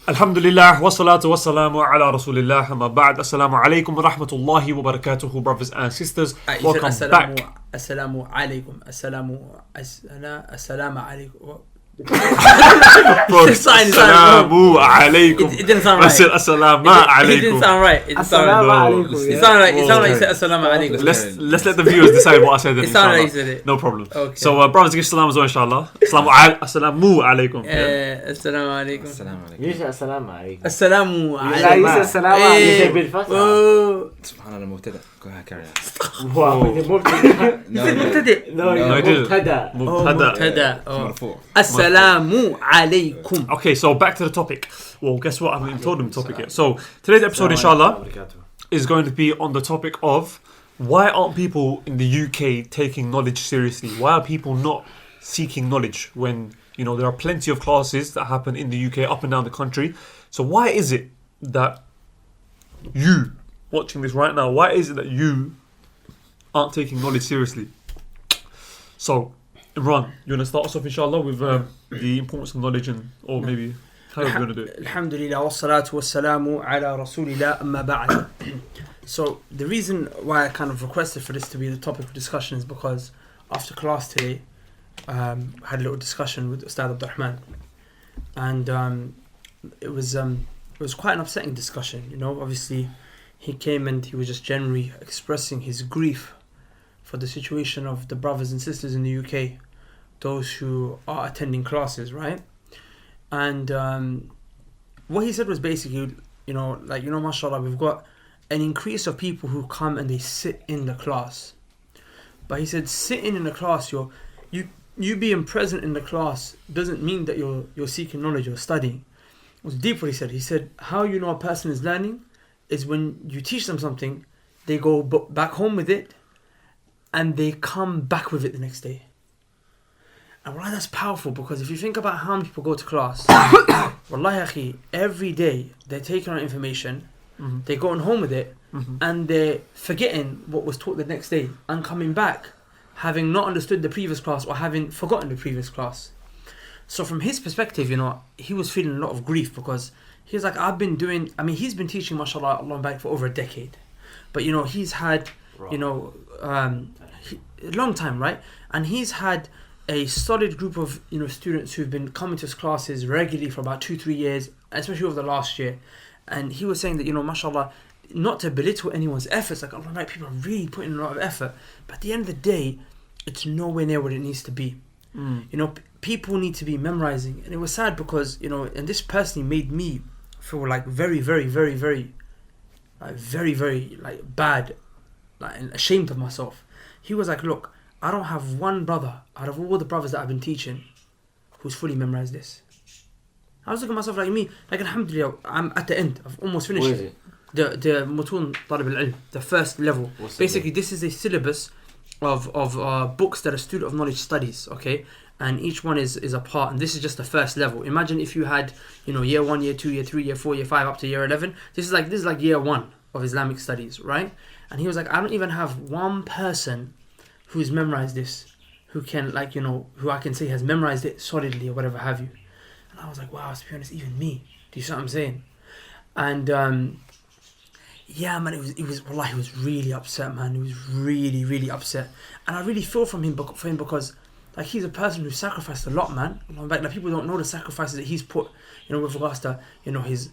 Alhamdulillah, wassalatu wassalamu ala rasulillah, amma ba'd. Assalamu alaikum wa rahmatullahi wa barakatuhu, brothers and sisters. Welcome back. Assalamu alaikum. Assalamu alaikum. Assalamu alaikum. It didn't sound right. I said assalamu alaikum. It didn't sound right. It sounded like you said assalamu alaikum. Let's let the viewers decide what I said. It sounded like you said it. No problem. Okay. So, brothers, give salam as well, inshallah. Assalamu alaikum. Assalamu alaikum. You say assalamu alaikum. Assalamu You say assalamu alaikum. You say bil fatha. Subhanallah, mubtada. Go ahead, carry on. Wow. You said mubtada. No, Mubtada. Mubtada. Marfu'. Assalamu alaikum. Okay, so back to the topic. Well, guess what? I haven't even told them the topic yet. So, today's episode, inshallah, is going to be on the topic of why aren't people in the UK taking knowledge seriously? Why are people not seeking knowledge when, you know, there are plenty of classes that happen in the UK up and down the country? So why is it that you, watching this right now, why is it that you aren't taking knowledge seriously? So, Imran, you want to start us off, inshallah, with the importance of knowledge and, or maybe how are we going to do it? Alhamdulillah, wassalatu wassalamu ala rasulillah, amma ba'd. So, the reason why I kind of requested for this to be the topic of discussion is because after class today, I had a little discussion with Ustadh Abdul Rahman. And it was quite an upsetting discussion, you know. Obviously, he came and he was just generally expressing his grief for the situation of the brothers and sisters in the UK, those who are attending classes, right? And what he said was basically, mashallah, we've got an increase of people who come and they sit in the class. But he said, sitting in the class, you being present in the class doesn't mean that you're seeking knowledge or studying. It was deep what he said. He said, how you know a person is learning is when you teach them something, they go back home with it, and they come back with it the next day. And wallahi, that's powerful, because if you think about how many people go to class, wallahi akhi, every day they're taking on information, they're going home with it, and they're forgetting what was taught the next day, and coming back having not understood the previous class or having forgotten the previous class. So from his perspective, you know, he was feeling a lot of grief, because he's like, he's been teaching, mashallah, Allah back for over a decade. But, you know, he's had, a long time, right? And he's had a solid group of, you know, students who've been coming to his classes regularly for about 2-3 years, especially over the last year. And he was saying that, you know, mashallah, not to belittle anyone's efforts, like, Allah, right, people are really putting in a lot of effort, but at the end of the day, it's nowhere near what it needs to be. You know, people need to be memorizing. And it was sad because, you know, and this personally made me feel like very, very, very, very, like bad, like, and ashamed of myself. He was like, look, I don't have one brother out of all the brothers that I've been teaching who's fully memorized this. I was looking at myself like me, like, alhamdulillah, I'm at the end. I've almost finished it. The Mutun Talib al-Ilm, the first level. Basically, this is a syllabus of books that a student of knowledge studies, okay? And each one is a part, and this is just the first level. Imagine if you had, you know, year 1, year 2, year 3, year 4, year 5, up to year 11. This is like year 1 of Islamic studies, right? And he was like, I don't even have one person who's memorized this, who can, like, you know, who I can say has memorized it solidly or whatever have you. And I was like, wow, to be honest, even me. Do you see what I'm saying? And yeah, man, it was wallahi, he was really upset, man. He was really, really upset. And I really feel for him because, like, he's a person who sacrificed a lot, man. Like, people don't know the sacrifices that he's put, you know, with regards to, you know, his,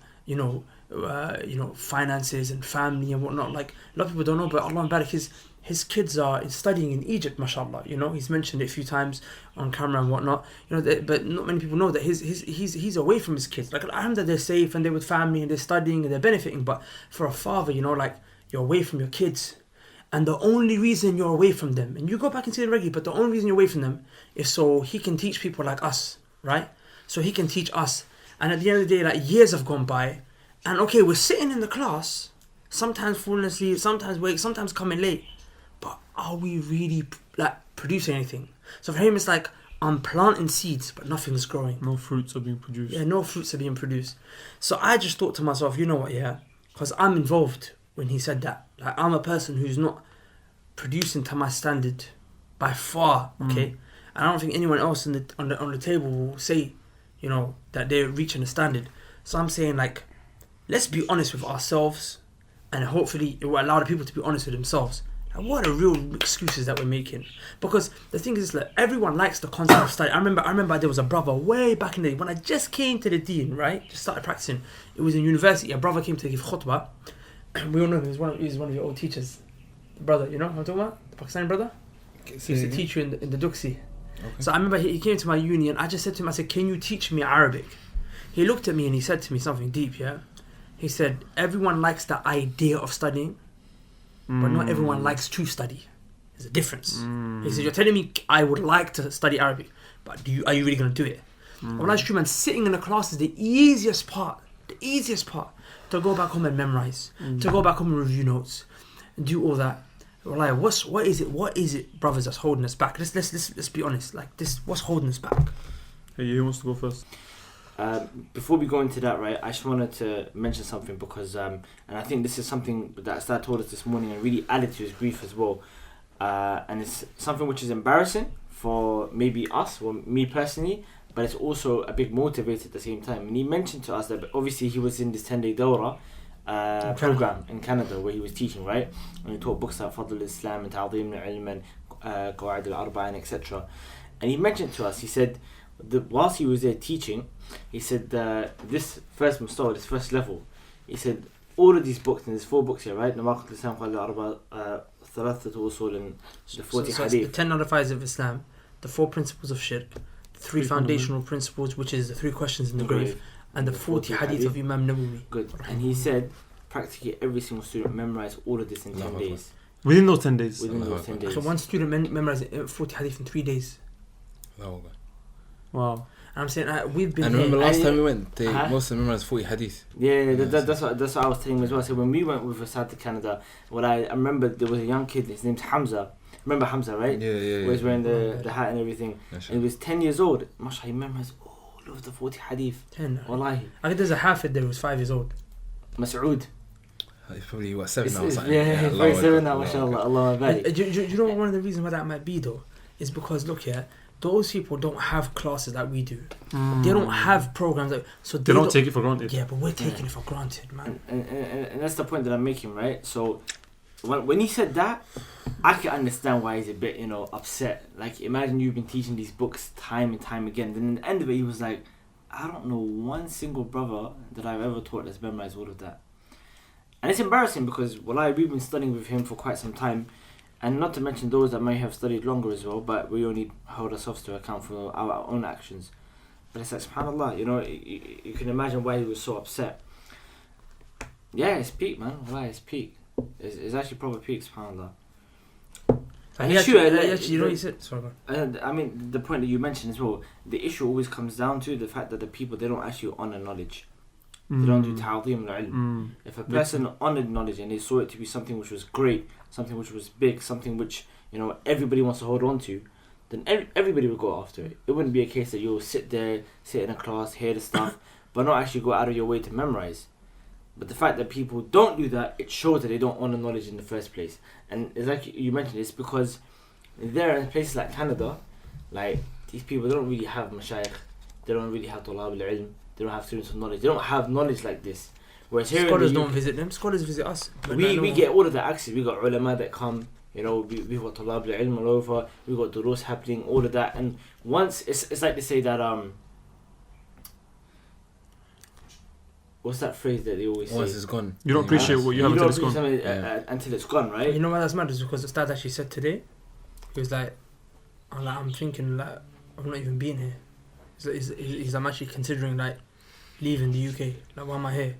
finances and family and whatnot. Like, a lot of people don't know, but Allah barak, his kids are studying in Egypt, mashallah. You know, he's mentioned it a few times on camera and whatnot. You know, but not many people know that he's away from his kids. Like, alhamdulillah, they're safe and they're with family and they're studying and they're benefiting. But for a father, you know, like, you're away from your kids, and the only reason you're away from them, and you go back and see them regularly, but the only reason you're away from them is so he can teach people like us, right? So he can teach us. And at the end of the day, like, years have gone by, and okay, we're sitting in the class, sometimes falling asleep, sometimes wake, sometimes coming late. But are we really, like, producing anything? So for him, it's like, I'm planting seeds, but nothing's growing. No fruits are being produced. Yeah, no fruits are being produced. So I just thought to myself, you know what, yeah, because I'm involved when he said that. Like, I'm a person who's not producing to my standard by far, okay? And I don't think anyone else on the table will say, you know, that they're reaching a standard. So I'm saying, like, let's be honest with ourselves, and hopefully it will allow the people to be honest with themselves. And what are the real excuses that we're making? Because the thing is, like, everyone likes the concept of study. I remember there was a brother way back in the day when I just came to the deen, right? Just started practicing. It was in university. A brother came to give khutbah. We all know him. He was one of your old teachers. The brother, you know what I'm talking about? The Pakistani brother? He used to teach you in the Duxi. Okay. So I remember he came to my uni and I just said to him, I said, can you teach me Arabic? He looked at me and he said to me something deep, yeah? He said, everyone likes the idea of studying, but not everyone likes to study. There's a difference. He said, you're telling me I would like to study Arabic, but are you really going to do it? Well, that's true, man. Sitting in the class is the easiest part. The easiest part. To go back home and memorize. To go back home and review notes. And do all that. Like, what is it, brothers, that's holding us back? Let's be honest. Like, what's holding us back? Hey, who wants to go first? Before we go into that, right, I just wanted to mention something because, and I think this is something that Ustadh told us this morning and really added to his grief as well. And it's something which is embarrassing for maybe us or me personally, but it's also a big motivator at the same time. And he mentioned to us that obviously he was in this 10-day dawrah program in Canada where he was teaching, right? And he taught books like Fadl al-Islam and Ta'zim al-Ilm and Qawa'id al-Arba'in, etc. And he mentioned to us, he said, whilst he was there teaching, he said this first mustawa, this first level, he said all of these books, and there's 4 books here, right? Nawaqid al-Islam, Qawa'id al-Arba', Thalathatu Usul, and the 40 so Hadith. The 10 nullifiers of Islam, the 4 principles of Shirk, 3 foundational principles, which is the 3 questions in the grave, and the 40 hadith of Imam Nawawi. Good. And he said practically every single student memorized all of this in 10 days. Within those 10 days? Within those 10 days. So one student memorized 40 hadith in 3 days. Wow. And I'm saying, we've been. And remember last time we went, they most of them memorized 40 hadith. Yeah, that's what I was telling him as well. So when we went with Ustadh to Canada, I remember there was a young kid, his name's Hamza. Remember Hamza, right? Yeah. Where he was wearing the hat and everything. And he was 10 years old. Mashallah, he memorized all of the 40 hadith. 10. Wallahi. I think there's a Hafid there who was 5 years old. Mas'ud. He's probably, 7 now or something. Yeah, he's probably 7 now, mashallah. Allah barik. Do you know one of the reasons why that might be, though? Is because, look here, those people don't have classes like we do. They don't have programs like, so they don't take it for granted. Yeah, but we're taking it for granted, man. And that's the point that I'm making, right? So when he said that, I can understand why he's a bit, upset. Like, imagine you've been teaching these books time and time again. Then at the end of it, he was like, I don't know one single brother that I've ever taught that's memorized all of that. And it's embarrassing because, we've been studying with him for quite some time. And not to mention those that may have studied longer as well, but we only hold ourselves to account for our own actions. But it's like, subhanAllah, you can imagine why he was so upset. Yeah, it's peak, man. Wallahi, it's peak. It's actually proper peak, subhanAllah. He said, sorry, I mean, the point that you mentioned as well, the issue always comes down to the fact that the people, they don't actually honor knowledge. They don't do ta'zim al-ilm. If a person honored knowledge and they saw it to be something which was great, something which was big, something which, everybody wants to hold on to, then everybody would go after it. It wouldn't be a case that you'll sit in a class, hear the stuff, but not actually go out of your way to memorize. But the fact that people don't do that, it shows that they don't honor knowledge in the first place. And it's like you mentioned, it's because there in places like Canada, like, these people, they don't really have mashayikh, they don't really have tulab al-ilm, they don't have students of knowledge, they don't have knowledge like this. Whereas here scholars don't visit them, scholars visit us. We get all of the access. We got ulama that come, we got tulab al-ilm all over, we got durus happening, all of that. And once, it's like they say that, what's that phrase that they always say? Once it's gone. You don't appreciate what you have until it's gone. Until it's gone, right? You know why that's mad? Is because the Ustadh actually said today, he was like, I'm thinking, like, I'm not even being here. I'm actually considering, like, leaving the UK. Like, why am I here?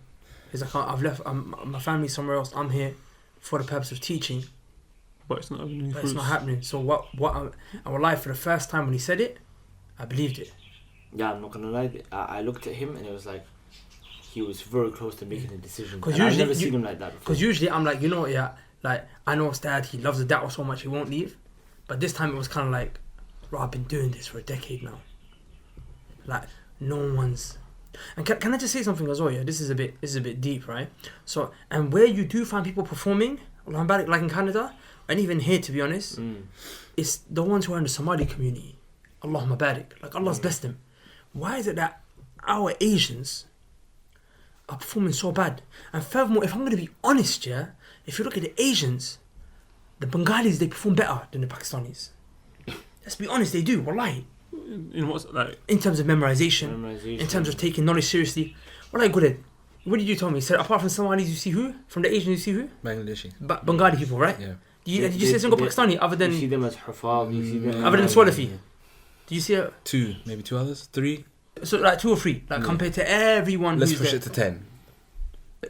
He's like, I've left, my family's somewhere else. I'm here for the purpose of teaching. But it's not happening. But it's not happening. So I will lie, for the first time when he said it, I believed it. Yeah, I'm not gonna lie. I looked at him and it was like, he was very close to making a decision. Because I've never seen him like that before. Because usually I'm like, like, I know Ustadh, he loves the da'wah so much he won't leave. But this time it was kind of like, bro, I've been doing this for a decade now. Like, no one's. And can I just say something as well? Yeah, this is a bit deep, right? So, and where you do find people performing, like in Canada, and even here, to be honest, it's the ones who are in the Somali community. Allahumma barik, like Allah's blessed them. Why is it that our Asians are performing so bad. And furthermore, if I'm going to be honest, yeah, if you look at the Asians, the Bengalis, they perform better than the Pakistanis. Let's be honest, they do, wallahi. In what's like? In terms of memorization, in terms of taking knowledge seriously. Wallahi, good. What did you tell me? So apart from Somalis, you see who? From the Asians, you see who? Bangladeshi. Bengali people, right? Yeah. Did you see a single Pakistani other than... You see them as Hufaz, you see them... Other than Salafi? Do you see a... Two, maybe two others? Three? So like 2 or 3, like compared to everyone Let's who's push there. it to 10.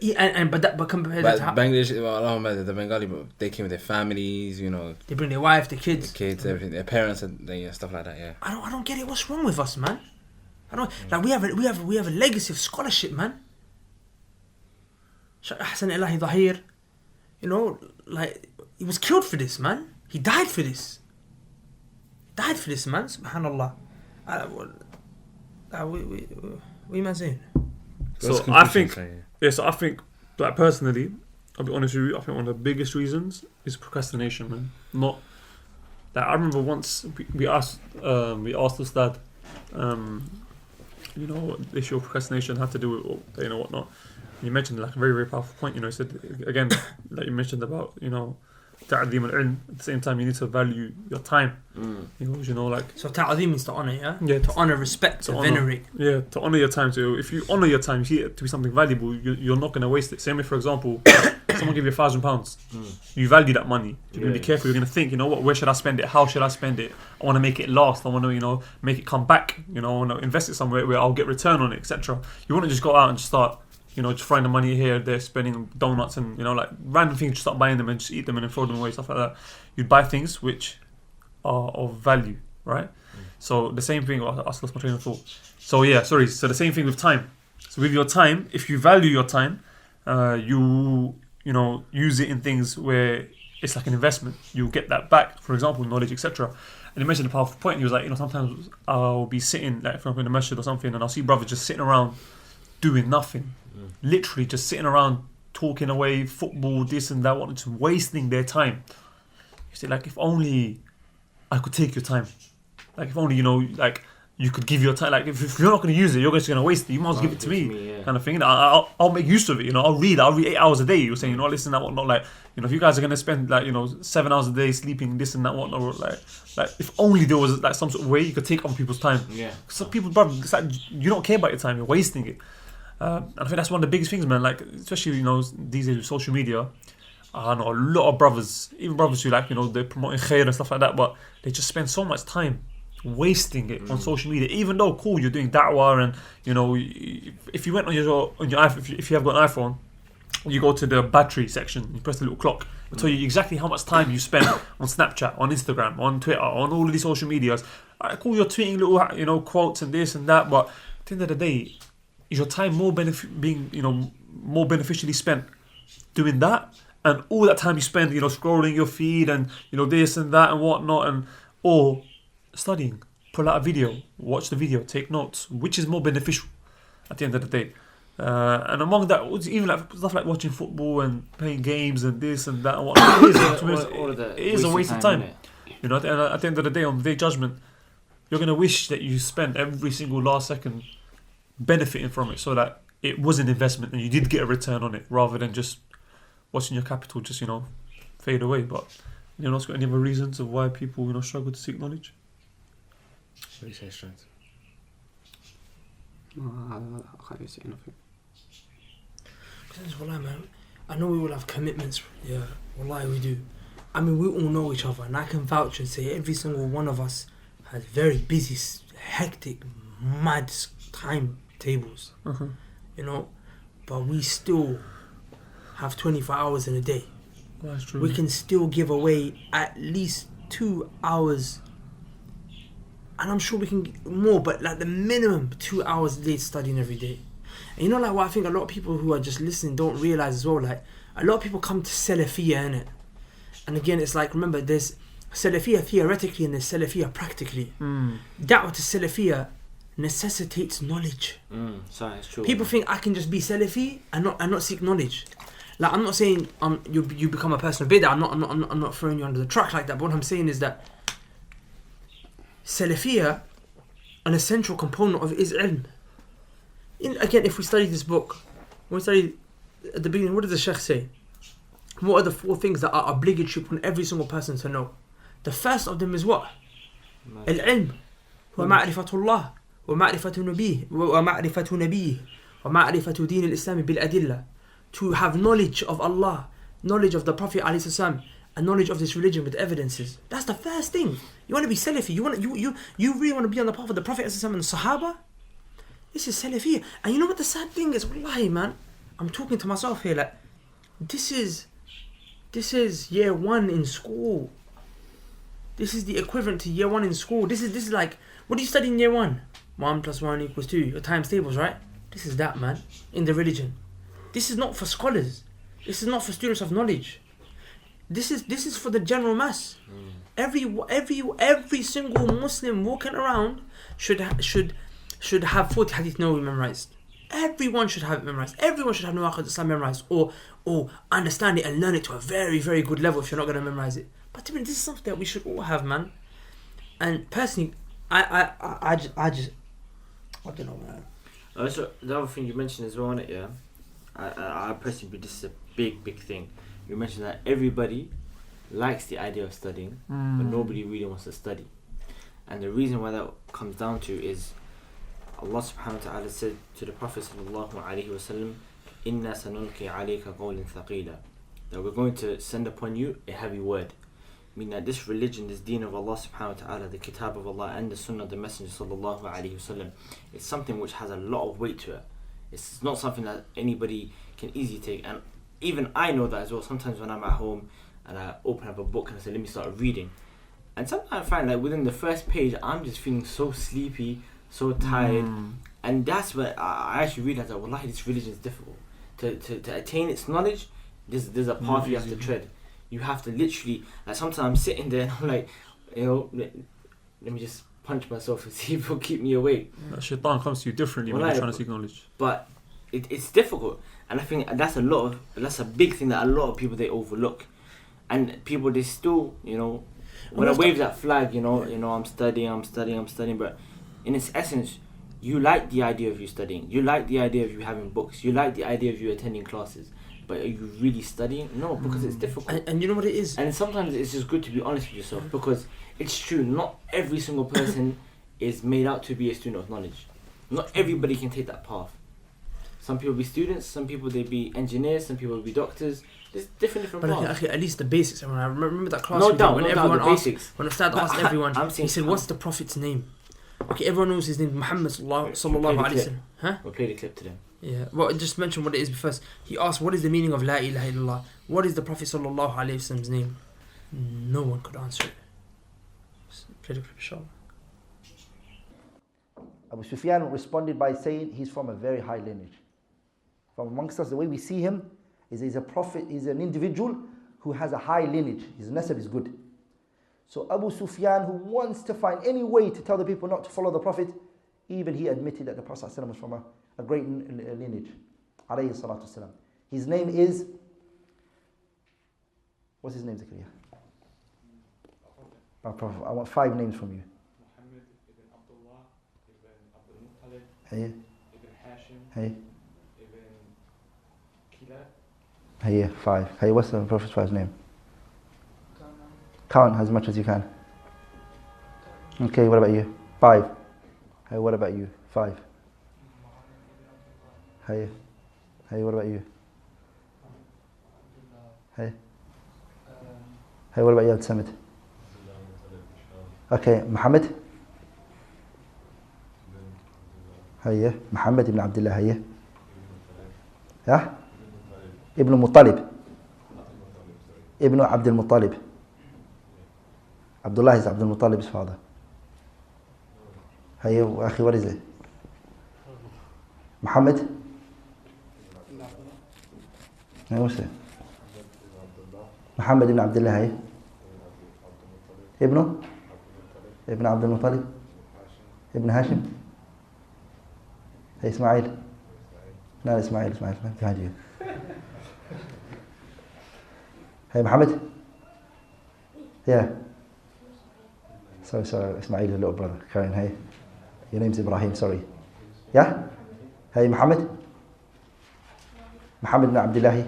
Yeah, but compared But to Bangladesh, well, the Bengali, they came with their families, you know. they bring their wife, their kids. Everything. Their parents and stuff like that, yeah. I don't get it. What's wrong with us, man? I don't like we have a legacy of scholarship, man. Shaykh Hassan Elahi Dhahir, you know, like he was killed for this, man. He died for this. Man. Subhanallah. What am I saying? So I think, like personally, I'll be honest with you, I think one of the biggest reasons is procrastination, man. Not like I remember once we asked Ustadh, you know, what the issue of procrastination had to do with, you know, whatnot. You mentioned like a very, very powerful point. You know, he said again, like you mentioned about, you know, ta'adhim al-ilm. At the same time, you need to value your time. You know, like... So ta'adhim means to honour, yeah? Yeah. To honour, respect, to venerate. Yeah, to honour your time. So if you honour your time, you see it to be something valuable, you're not going to waste it. Same if, for example, someone give you £1,000. You value that money. You're going to be careful. You're going to think, you know what, where should I spend it? How should I spend it? I want to make it last. I want to, you know, make it come back. You know, I want to invest it somewhere where I'll get return on it, etc. You want to just go out and just start... You know, just throwing the money here, they're spending donuts and, you know, like random things, just start buying them and just eat them and then throw them away, stuff like that. You'd buy things which are of value, right? So the same thing, I lost my train of thought. So the same thing with time. So with your time, if you value your time, you know, use it in things where it's like an investment. You'll get that back, for example, knowledge, etc. And he mentioned a powerful point. He was like, you know, sometimes I'll be sitting, like, for example, in the masjid or something, and I'll see brothers just sitting around doing nothing. Literally just sitting around talking away, football, this and that, just wasting their time. You say, like, if only I could take your time. Like, if only, you know, like, you could give your time. Like, if you're not going to use it, you're just going to waste it. You might as well give it to me, kind of thing. I'll make use of it, you know. I'll read 8 hours a day. You're saying, you know, listen, that, whatnot. Like, you know, if you guys are going to spend, like, you know, 7 hours a day sleeping, this and that, whatnot, or like if only there was, like, some sort of way you could take other people's time. Yeah. Some people, bro, it's like, you don't care about your time. You're wasting it. And I think that's one of the biggest things, man. Like, especially, you know, these days with social media, I know a lot of brothers, even brothers who, like, you know, they're promoting khair and stuff like that, but they just spend so much time wasting it on social media. Even though, cool, you're doing da'wah, and, you know, if you went on your iPhone, if you have got an iPhone, you go to the battery section, you press the little clock, it'll tell you exactly how much time you spend on Snapchat, on Instagram, on Twitter, on all of these social medias. Cool, you're tweeting little, you know, quotes and this and that, but at the end of the day, is your time more beneficially spent doing that, and all that time you spend, you know, scrolling your feed and, you know, this and that and whatnot, and or studying, pull out a video, watch the video, take notes, which is more beneficial at the end of the day? And among that, even like stuff like watching football and playing games and this and that and whatnot, it is a waste of time. You know, and at the end of the day, on the day of judgment, you're gonna wish that you spent every single last second benefiting from it, so that it was an investment and you did get a return on it, rather than just watching your capital just, you know, fade away. But you know, got any other reasons of why people, you know, struggle to seek knowledge? What do you say, Strength? No, I can't even say nothing. Because, wallah, man, I know we all have commitments. Yeah, wallahi, we do. I mean, we all know each other, and I can vouch and say every single one of us has very busy, hectic, mad timetables, you know, but we still have 24 hours in a day. That's true. We can still give away at least 2 hours, and I'm sure we can get more, but like the minimum 2 hours a day studying every day. And you know, like, what I think a lot of people who are just listening don't realise as well, like, a lot of people come to Salafiyyah, innit? And again, it's like, remember, there's Salafiyyah theoretically and there's Salafiyyah practically. Da'wah to Salafiyyah necessitates knowledge. So it's true. People think I can just be Salafi and not seek knowledge. Like, I'm not saying you become a person of bid'ah. I'm not throwing you under the truck like that. But what I'm saying is that Salafiyyah, an essential component of it is ilm. Again, if we study this book, when we study at the beginning, what does the Sheikh say? What are the 4 things that are obligatory upon every single person to know? The first of them is what? Al-ilm, wa ma'rifatullah, wa ma'rifatu nabiyh, wa ma'rifatu nabiyh, wa ma'rifatu din al-Islam bil-adillah. To have knowledge of Allah, knowledge of the Prophet alayhi salam, and knowledge of this religion with evidences. That's the first thing. You want to be Salafi. You really want to be on the path of the Prophet ﷺ and the Sahaba. This is Salafiyyah. And you know what the sad thing is? Wallahi, man, I'm talking to myself here. Like, this is year 1 in school. This is the equivalent to year 1 in school. This is like, what do you study in year 1? 1 + 1 = 2. Your times tables, right? This is that, man, in the religion. This is not for scholars. This is not for students of knowledge. This is for the general mass. Every single Muslim walking around should have 40 hadith Nawawi memorized. Everyone should have it memorized. Everyone should have Nawaqid Islam memorized, or understand it and learn it to a very, very good level if you're not going to memorize it. But to me, this is something that we should all have, man. And personally, I don't know, man. So the other thing you mentioned as well, on it, yeah. I personally believe this is a big thing. You mentioned that everybody likes the idea of studying, but nobody really wants to study. And the reason why that comes down to is Allah subhanahu wa ta'ala said to the Prophet sallallahu alaihi wasallam, "Inna sanulqi alayka qawlan thaqila," that we're going to send upon you a heavy word. Meaning that this religion, this deen of Allah subhanahu wa ta'ala, the kitab of Allah and the sunnah of the Messenger sallallahu alaihi wasallam, it's something which has a lot of weight to it. It's not something that anybody can easily take. And even I know that as well. Sometimes when I'm at home and I open up a book and I say, let me start reading. And sometimes I find like within the first page, I'm just feeling so sleepy, so tired. And that's where I actually realized that, wallahi, this religion is difficult. To attain its knowledge, there's a path you have to tread. You have to literally, like sometimes I'm sitting there and I'm like, let me just punch myself and see if it'll keep me awake. Shaitan comes to you differently when you're trying to seek knowledge. But it's difficult. And I think that's a big thing that a lot of people, they overlook. And people, they still, when I wave that flag, I'm studying, but in its essence, you like the idea of you studying. You like the idea of you having books. You like the idea of you attending classes. But are you really studying? No, because it's difficult. And you know what it is? And sometimes it's just good to be honest with yourself, because it's true, not every single person is made out to be a student of knowledge. Not everybody can take that path. Some people be students, some people they be engineers, some people be doctors. There's different but paths. At least the basics. I remember that class when everyone asked, basics. When Ustadh asked everyone, he said, "What's the Prophet's name?" Okay, everyone knows his name, Muhammad sallallahu alaihi wasallam. Huh? We'll play the clip to them. Yeah. Well, just mention what it is first. He asked, "What is the meaning of La ilaha illallah? What is the Prophet sallallahu alaihi wasallam's name?" No one could answer it. Play the clip, inshallah. Abu Sufyan responded by saying he's from a very high lineage. From amongst us, the way we see him is he's a prophet, he's an individual who has a high lineage. His nasab is good. So Abu Sufyan, who wants to find any way to tell the people not to follow the Prophet, even he admitted that the Prophet ﷺ was from a great lineage. Alayhi salatu wasalam. His name is, what's his name, Zakaria? Prophet, I want 5 names from you. Muhammad ibn Abdullah, ibn Abdul Muttalib, Hey. ibn Hashim, Hey. ibn Kilab. Hey, 5. Hey, what's the Prophet's 5 name? Count as much as you can. Okay, what about you? 5. Hey, what about you? 5. Hey, what about you? Hey, what about you, Al-Samid? Okay, Muhammad? Hey, Muhammad ibn Abdullah, hey. Yeah? Ibn Muttalib. Ibn Abdul Muttalib. Abdullah is Abdul Muttalib's father. Hey, akhi, what is it? Muhammad? Hey, what's it? Muhammad ibn Abdullah, hey. Ibn Abdul Muttalib. Ibn Hashim. Hey, Ismail. No, Ismail, behind you. Hey, Muhammad? Yeah. Sorry, Ismail, your little brother. Karen, hey. Your name's Ibrahim, sorry. Yeah? Hey, Muhammad? Muhammad ibn Abdullah.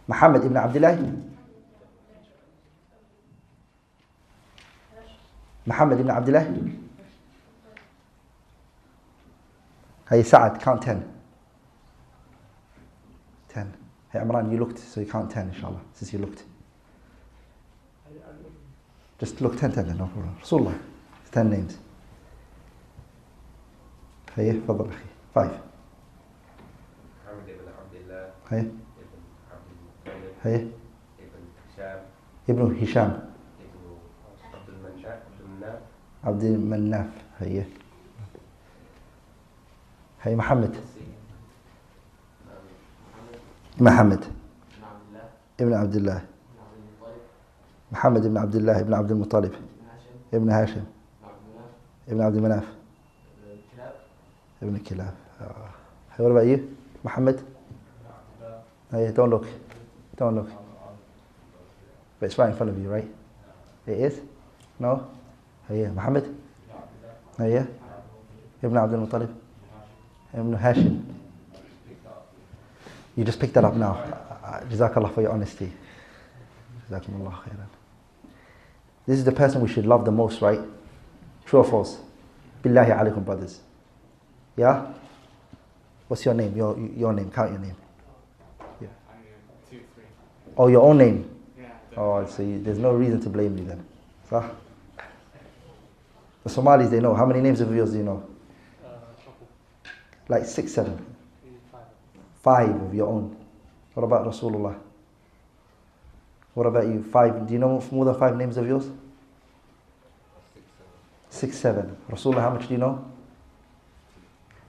Muhammad ibn Abdullah. Muhammad ibn Abdullah. Hey Sa'ad, count 10. 10. Hey Imran, you looked, so you count 10 inshallah, since you looked. Just look 10 then, no problem. Rasulullah, 10 names. Hey, تفضل أخي. 5. محمد ابن عبد الله Hey, ابن عبد المطلب hey. ابن هشام Ibn Hisham. ابن عبد المناف Abdul Manaf. Hey. Hey Muhammad. Muhammad ibn Abdullah. Muhammad ibn Abdullah ibn Abdul Muttalib. Ibn Hashim. Ibn Abdul Manaf. Ibn Kilab. Hey, what about you? Muhammad? Hey, don't look. Don't look. But it's right in front of you, right? It is? No? Hey, yeah. Muhammad? Hey, yeah. Ibn Abdul Muttalib. Ibn Hashim. You just picked that up now. Jazakallah for your honesty. Jazakumullah khairan. This is the person we should love the most, right? True or false? Billahi alaikum, brothers. Yeah? What's your name? Your name. Count your name. Yeah. 2, 3. Oh, your own name? Yeah. Oh, so there's no reason to blame you then. Sah? The Somalis, they know. How many names of yours do you know? Couple. Like 6, 7. 5. 5 of your own. What about Rasulullah? What about you? 5. Do you know more than 5 names of yours? 6, 7. Rasulullah, how much do you know?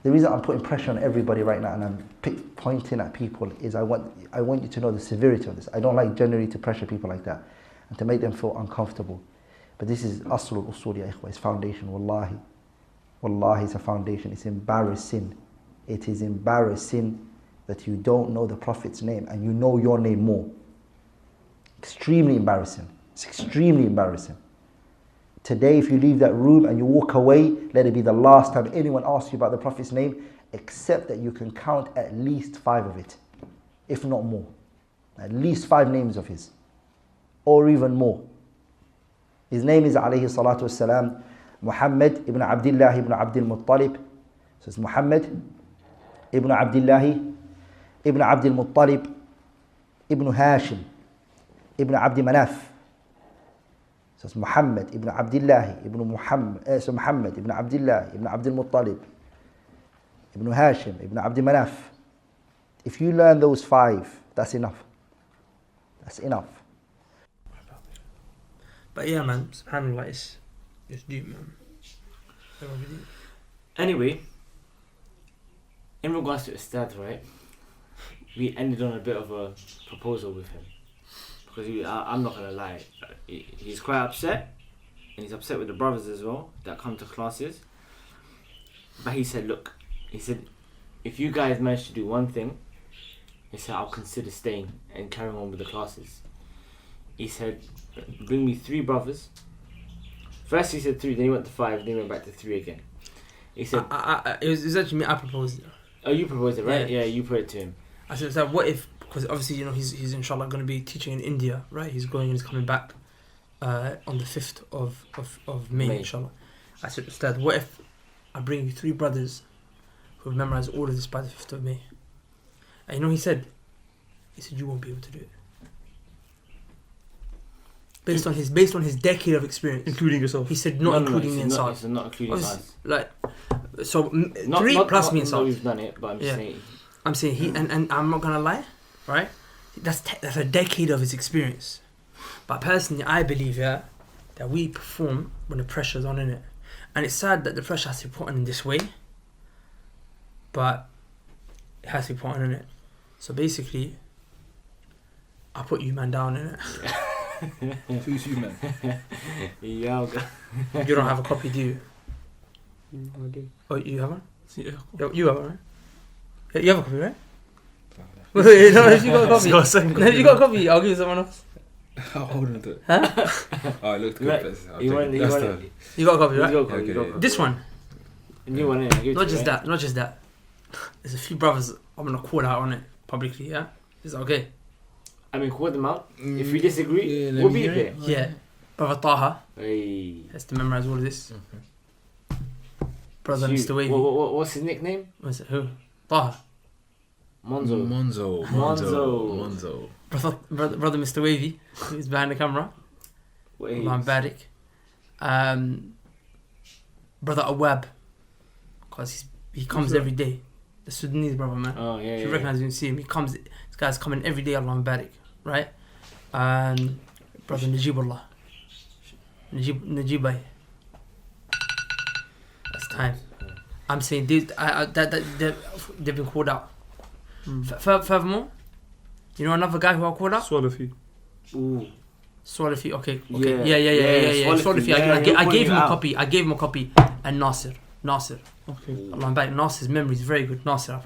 The reason I'm putting pressure on everybody right now and I'm pointing at people is I want you to know the severity of this. I don't like generally to pressure people like that and to make them feel uncomfortable. But this is aslul usul ya ikhwa, it's foundation, wallahi. Wallahi, it's a foundation. It's embarrassing. It is embarrassing that you don't know the Prophet's name and you know your name more. Extremely embarrassing. It's extremely embarrassing. Today, if you leave that room and you walk away, let it be the last time anyone asks you about the Prophet's name, except that you can count at least 5 of it, if not more. At least 5 names of his, or even more. His name is alayhi salatu wassalam, Muhammad ibn Abdullah ibn Abdul Muttalib. So it's Muhammad ibn Abdullah ibn Abdul Muttalib ibn Hashim ibn Abdi Manaf. So it's Muhammad ibn Abdullah ibn Muhammad. So Muhammad ibn Abdullah ibn Abdul Muttalib ibn Hashim ibn Abdi Manaf. If you learn those 5, that's enough. That's enough. But yeah, man, subhanAllah, it's deep, man. Anyway, in regards to Ustadh, right, we ended on a bit of a proposal with him. Because I'm not going to lie, he's quite upset, and he's upset with the brothers as well that come to classes. But he said, look, if you guys manage to do one thing, he said, I'll consider staying and carrying on with the classes. He said, bring me 3 brothers. First he said 3, then he went to 5, then he went back to 3 again. He said, it was actually me, I proposed it. Oh, you proposed it, right? Yeah, you put it to him. I said, what if, because obviously, you know, he's inshallah going to be teaching in India, right? He's coming back on the 5th of May, inshallah. I said, Ustadh, what if I bring you 3 brothers who have memorized all of this by the 5th of May? And you know, he said, you won't be able to do it. Based on his decade of experience, including yourself. He said not including me and Saad. He said not including us. Like, so 3 plus me and Saad. We've done it, but I'm saying he and I'm not gonna lie, right? That's a decade of his experience. But personally, I believe that we perform when the pressure's on, innit? And it's sad that the pressure has to be put on in this way, but it has to be put on, innit? So basically, I put you man down, innit? Who's you, man? Yeah. You don't have a copy, do you? I do. Oh, you have one? Yeah. You have one, right? You have a copy, right? No, if you got a copy, if you got a copy, I'll give you someone else. I'll hold on to it. Huh? Oh, it looked good. You got a copy, You got a copy, right? You got a copy. This one. New one, Not just that. There's a few brothers I'm gonna call out on it publicly. Yeah, is that okay? I mean, call them out. If we disagree, yeah, let we'll me be hear there. it. Yeah, brother Taha Hey. has to memorize all of this. Brother Shoot. Mr. Wavy. What's his nickname? What's it? Who? Taha. Monzo. Brother Mr. Wavy, who's behind the camera. Wait. Allah Barik. Brother Awab, because he comes every day. The Sudanese brother, man. Oh yeah. If you recognize him, you see him. He comes. This guy's coming every day. Allah Barik, right? And brother Najibullah, Najib Bhai. That's time. I'm saying they've been called out. Furthermore, you know another guy who I called out? Salafi. Ooh. Salafi, okay. Yeah. Salafi. I gave him a copy. And Nasir. Okay. Allah back. Nasir's memory is very good. Nasir.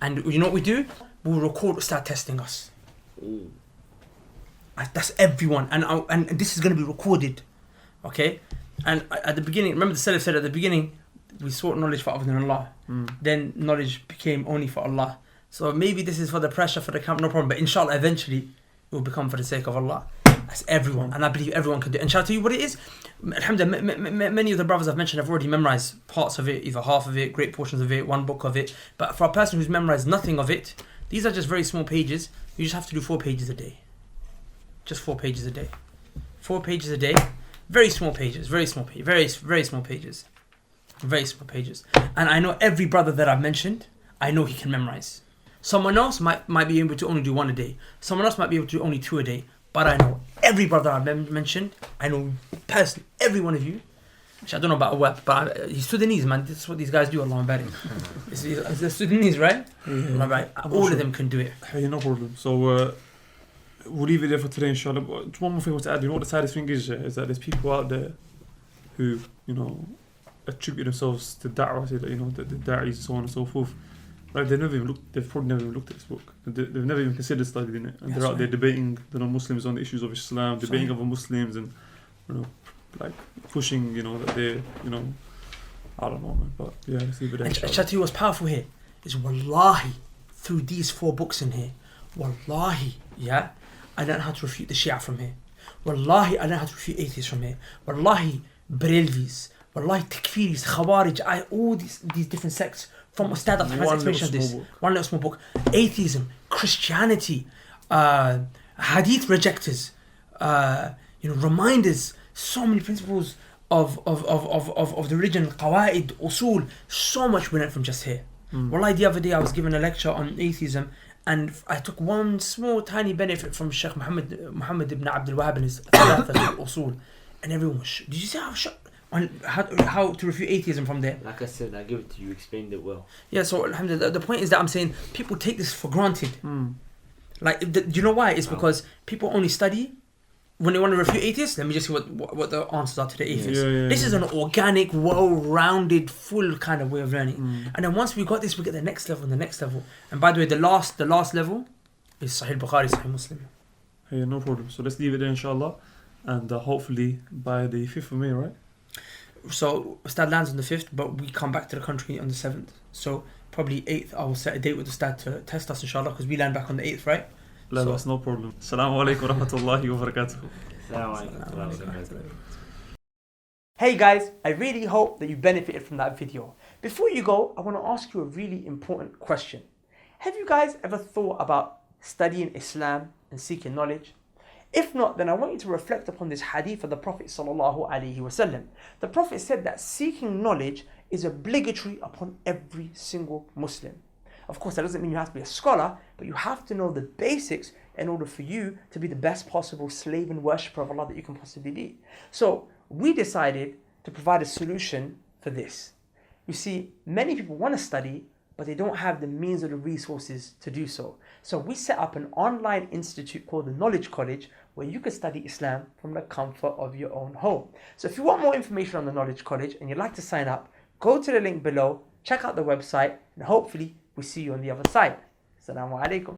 And you know what we do? We'll record, start testing us. Ooh. That's everyone. And this is going to be recorded. Okay? And at the beginning, remember the Salaf said at the beginning, we sought knowledge for other than Allah. Then knowledge became only for Allah. So maybe this is for the pressure for the camp, no problem. But inshallah, eventually, it will become for the sake of Allah. That's everyone. And I believe everyone can do it. And shall I tell you what it is? Alhamdulillah, many of the brothers I've mentioned have already memorized parts of it, either half of it, great portions of it, one book of it. But for a person who's memorized nothing of it, these are just very small pages. You just have to do 4 pages a day. Just 4 pages a day. 4 pages a day. Very small pages. Very small pages. Very small pages. Very small pages. And I know every brother that I've mentioned, I know he can memorize. Someone else might be able to only do 1 a day. Someone else might be able to do only 2 a day. But I know every brother I've mentioned, I know personally every one of you. Which I don't know about a web, but he's Sudanese, man. This is what these guys do. Allah Barik. It's Sudanese, right? Yeah. Allah Barik. All of them can do it. Hey, no problem. So we'll leave it there for today, inshallah. But one more thing I want to add. You know what the saddest thing is that there's people out there who, attribute themselves to da'wah, say that, the da'is, so on and so forth. Right, they've probably never even looked at this book. They've never even considered studying it. And they're out there debating the non-Muslims on the issues of Islam, debating other Muslims and, pushing, that they're, I don't know, man. But yeah, let's leave it there. And shall I tell you what's powerful here? Is wallahi, through these 4 books in here, wallahi, yeah, I learned how to refute the Shia from here. Wallahi, I learned how to refute atheists from here. Wallahi, Barelvis, wallahi, Takfiris, Khawarij, all these different sects from Ustadh of explanation of this. One little small book. Atheism, Christianity, Hadith rejectors, reminders, so many principles of the religion, Qawaid, Usul, so much we learned from just here. Wallahi, the other day I was given a lecture on atheism and I took one small tiny benefit from Sheikh Muhammad ibn Abdul Wahhab and his Usul, and everyone was did you see on how to refute atheism from there? Like I said, I give it to you. Explained it well. Yeah, so alhamdulillah, the point is that I'm saying people take this for granted. Like, do you know why? It's because people only study when they want to refute atheists. Let me just see what the answers are to the atheists. This is an organic, well-rounded, full kind of way of learning. And then once we got this, we get the next level and the next level. And by the way, the last level is Sahih Bukhari, Sahih Muslim. Hey, no problem. So let's leave it there, inshallah. And hopefully by the 5th of May, right? So Ustadh lands on the 5th, but we come back to the country on the 7th. So probably 8th, I will set a date with Ustadh to test us, inshallah, because we land back on the 8th, right? That's no problem. Assalamu alaikum wa rahmatullahi wa barakatuh. Assalamu alaikum. Hey guys, I really hope that you benefited from that video. Before you go, I want to ask you a really important question. Have you guys ever thought about studying Islam and seeking knowledge? If not, then I want you to reflect upon this hadith of the Prophet ﷺ. The Prophet said that seeking knowledge is obligatory upon every single Muslim. Of course, that doesn't mean you have to be a scholar, but you have to know the basics in order for you to be the best possible slave and worshipper of Allah that you can possibly be. So we decided to provide a solution for this. You see, many people want to study, but they don't have the means or the resources to do so. So we set up an online institute called the Knowledge College, where you can study Islam from the comfort of your own home. So if you want more information on the Knowledge College and you'd like to sign up, go to the link below, check out the website, and hopefully we'll see you on the other side. Assalamu alaikum.